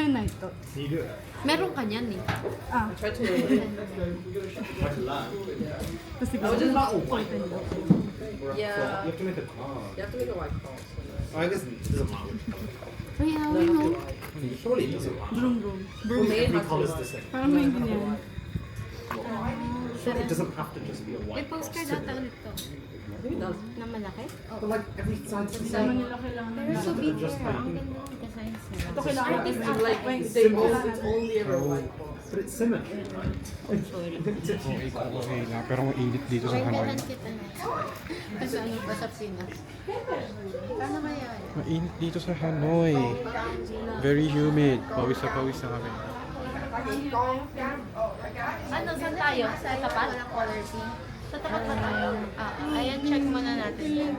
kayong night thought? Meron ka niyan eh. Ah, Try to learn it. tapos I was just not white. Yeah. You have to make a call. You have to make a white call. Oh, I guess it doesn't matter. Uy, No, away not mo. the white. Surely it doesn't matter. Broom, broom. Well, may Every have call to is the white. same. Parang maintindihan. It doesn't have to just be a May white call. postcard ata ulit to. Maybe not. Na malaki? But like every side's the Sama same. nila kailangan Pero nila. sa video, Just ang like- ganda ng designs nila. Ito kailangan It's natin. like Wait, they Symbols. both, it's only ever white call. But it's symmetry, right? Sorry. Okay na, pero ang init dito sa Hanoi. Kailangan kita na. Kasi ano pa sa Pinas. Paano kaya yun? Mainit dito sa Hanoi. Very humid. Pawis na kami. Ano, saan tayo? Sa tapat? Color P. Sa tapat ba tayo? Ayan, check muna natin yan.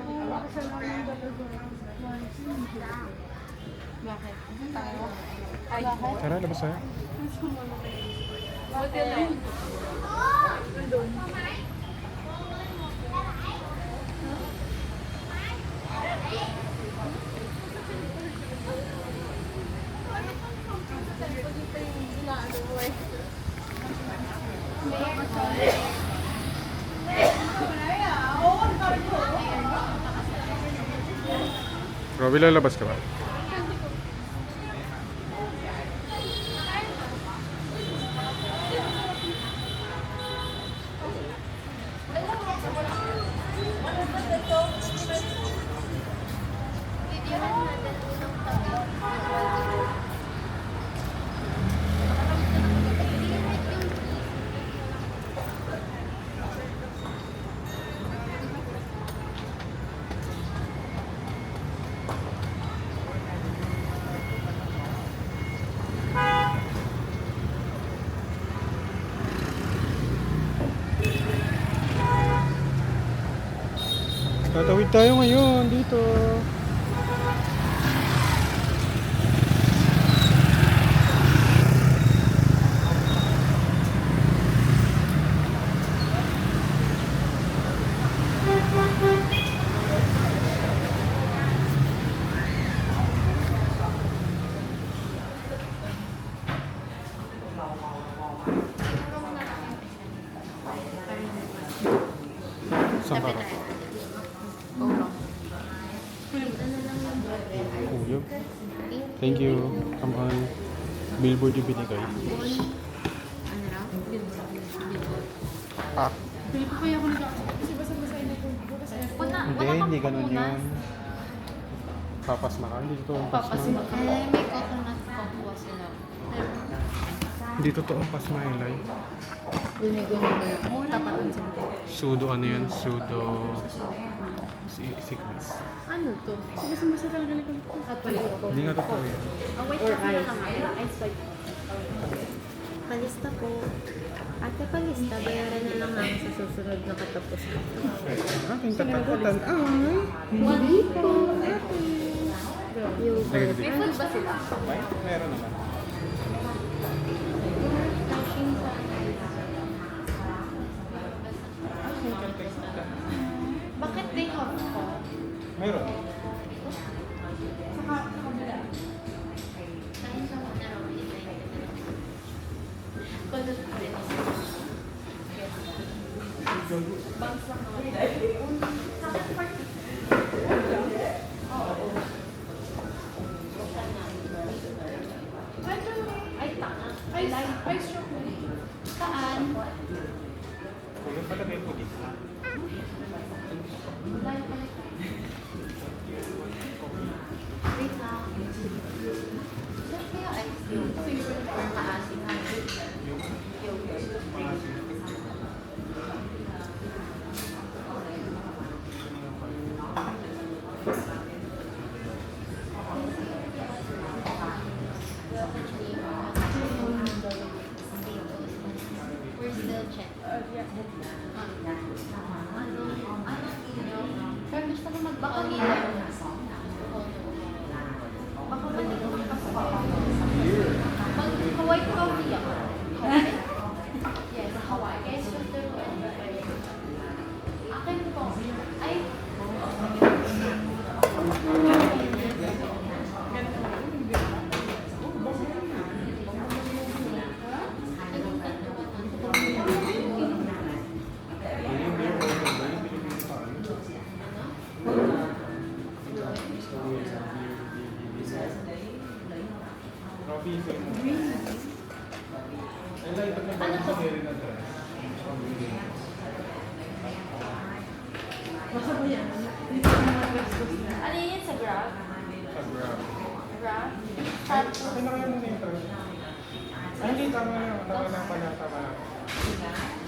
Bakit? Tayo? Bakit? Tara, labas tayo. Robby, lalabas ka ba? Tatawid tayo ngayon dito. Saan ka? Oh, yun. Thank you. Come on. Billboard yung binigay. Ano raw? Ah, Pili ko kaya ako kasi basa-basahin na po. hindi ganun yun. Papasma ka. Hindi totoo ang pasma. May coconut cocoa sila. Hindi totoo ang pasma, Eli. Binigo mo ba yun? Tapatan sila. Pseudo ano yun? Pseudo sickness. Ano to? Kasi basa-basa lang ganito. Hindi nga totoo yun. Wait lang lang. Ice white. Palista po. Ate, palista. Bayaran na lang namin sa susunod na katapusan. Aking katakutan ay... Hindi po. Yung Sige, sige. May food ba sila? Meron naman. Bakit day off ko? Meron. Kain ka muna raw. Kulot ko rin. Ay, tanga. Ay, stroke mo. Saan? Yung pala may puti. Wait lang. Saan kaya ice cream? Or maasim na? We're still checking. Pero gusto ko magbakali lang. Baka maligaw ka sa Mag-Hawaii coffee ako. Yes, Hawaii. Guys, filter ko. Akin po. Ay. Basta po yan. Ano yun sa Grab? Grab? Hindi, tama na. Tama na.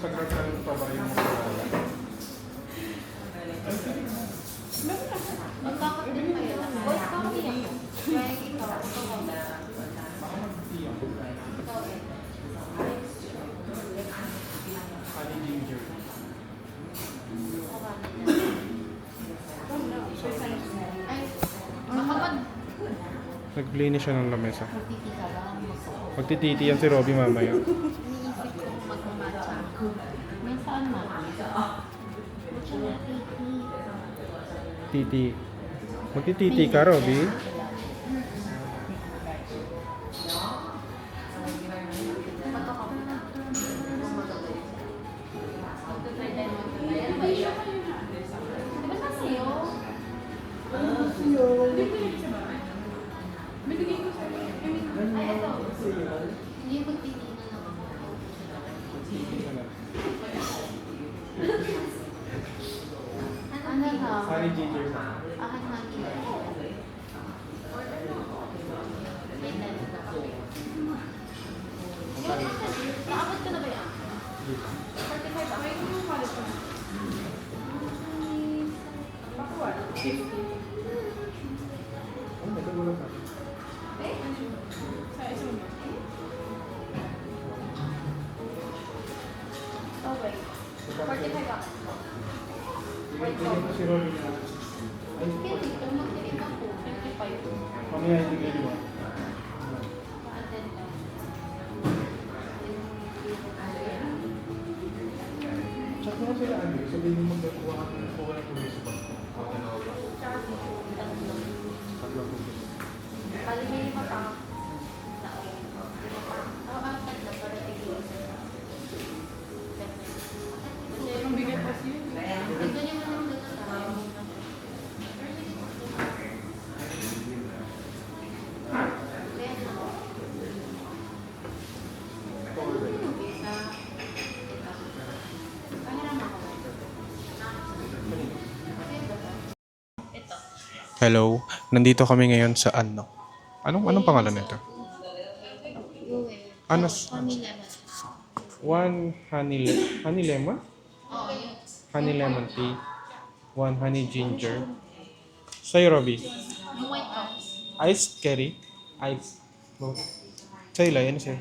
Sa Grab ka rin pa ba yung Magkakot din kayo. Boy, coffee ako. Kaya ikaw. honey ginger. Ay, baka Nag-play na siya ng lamesa. magtiti ka lang. Magtititi yan si Robby mamaya. Iniisip ko magmamatcha. May saan mo? Matcha na titi. Titi. Magtititi ka, Robby? Diba sa sa'yo? Binigay ko sa'yo. Ay, ito. Hindi magtiti na lang ako. Ano ka? Honey ginger. Akin honey. Wait lang. Naabot ko na ba yan? 45 ako. Ay, yung palit ko. Pakuha. 50. Sa isang ba? Okay. 45 ako. Si Robby na. Hindi, ito magtirin ako. 55. Mamaya hindi kayo ba? Pa-attend lang. Check mo sila ano, sabihin mo magkuha ka ng kuha ng tulis ba? Tatlo. Tatlong tulis. Bali, may lima pa. Tatlo para tigil. Ang bigat kasi yun. Ito niya mo nang dito tayo. Hello, nandito kami ngayon sa ano? Anong pangalan nito? Ano? Honey lemon. One honey lemon? Oo, yun. Honey lemon tea. One honey ginger. Sa'yo, Robby. Yung white house. Ice curry. Ice. Both. Sa'yo, Lai. Ano sa'yo?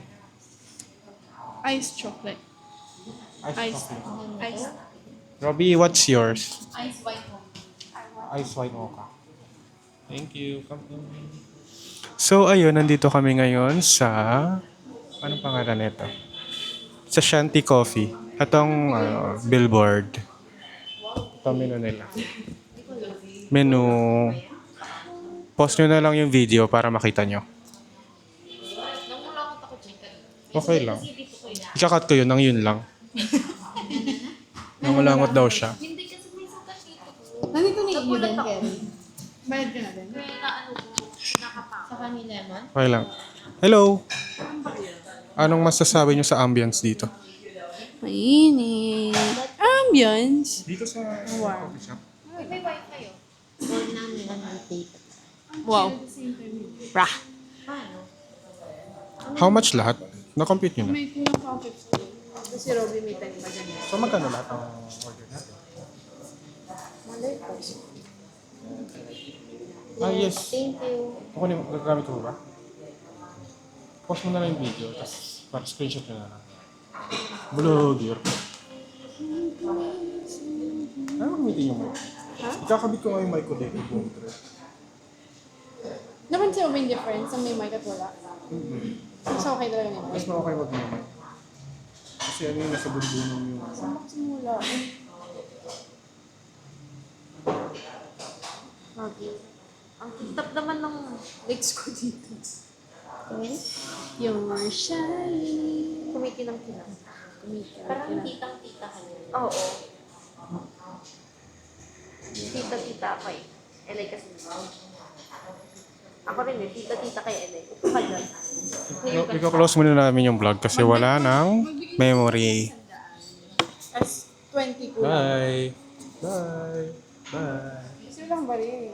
Ice chocolate. Ice Ice. coffee. Ice. Robby, what's yours? Ice white house. Ice white mocha. Thank you. Come in. So, ayun. Nandito kami ngayon sa... Anong pangalan nito? Sa Shanty Coffee. Itong billboard. Ito ang menu nila. Menu. Post nyo na lang yung video para makita nyo. Nangulangot ako chicken. Okay lang. Kasi dito ko yun. Ikakat ko yun ng yun lang. Nangulangot daw siya. Hindi kasi may sukat dito. Nandito ni Nagulat Eden ako. Kerry. Bayad ka na din. Kaya na ano ko, nakapang. Sa honey lemon? Okay lang. Hello. Anong masasabi nyo sa ambience dito? Mainit. Ambience. Dito sa coffee shop. May wifi yun. Gold namin ang data. Wow. Rah. Paano? How much lahat? Na-compute nyo na. May kulang pa ako 50. Kasi Robby may time pa dyan. So magkano lahat ang order natin? Malay ko. Yes. Thank you. Ako na gagamit ko ba? Post mo na lang yung video, tapos para screenshot nyo na lang. Vlogger. Ano gamitin yung mic? Ha? Ikakabit ko nga yung mic ko dito. Napansin mo ba yung difference ang may mic at wala? Mas okay talaga yung mic. Mas okay wag yung mic. Kasi ano yung nasa bulbunan yung... Saan magsimula? Okay. Ang titap naman ng legs ko dito. You're shy. Kumikinang-kinang. Parang titang-tita ka niya. Oo. Tita-tita ako eh. Elay kasi. Ako rin eh, tita-tita kay Elay. Upo ka dyan. Iko-close muna namin yung vlog kasi wala nang memory. S20 kulang. Bye! Bye! Bye! Gusto lang ba rin?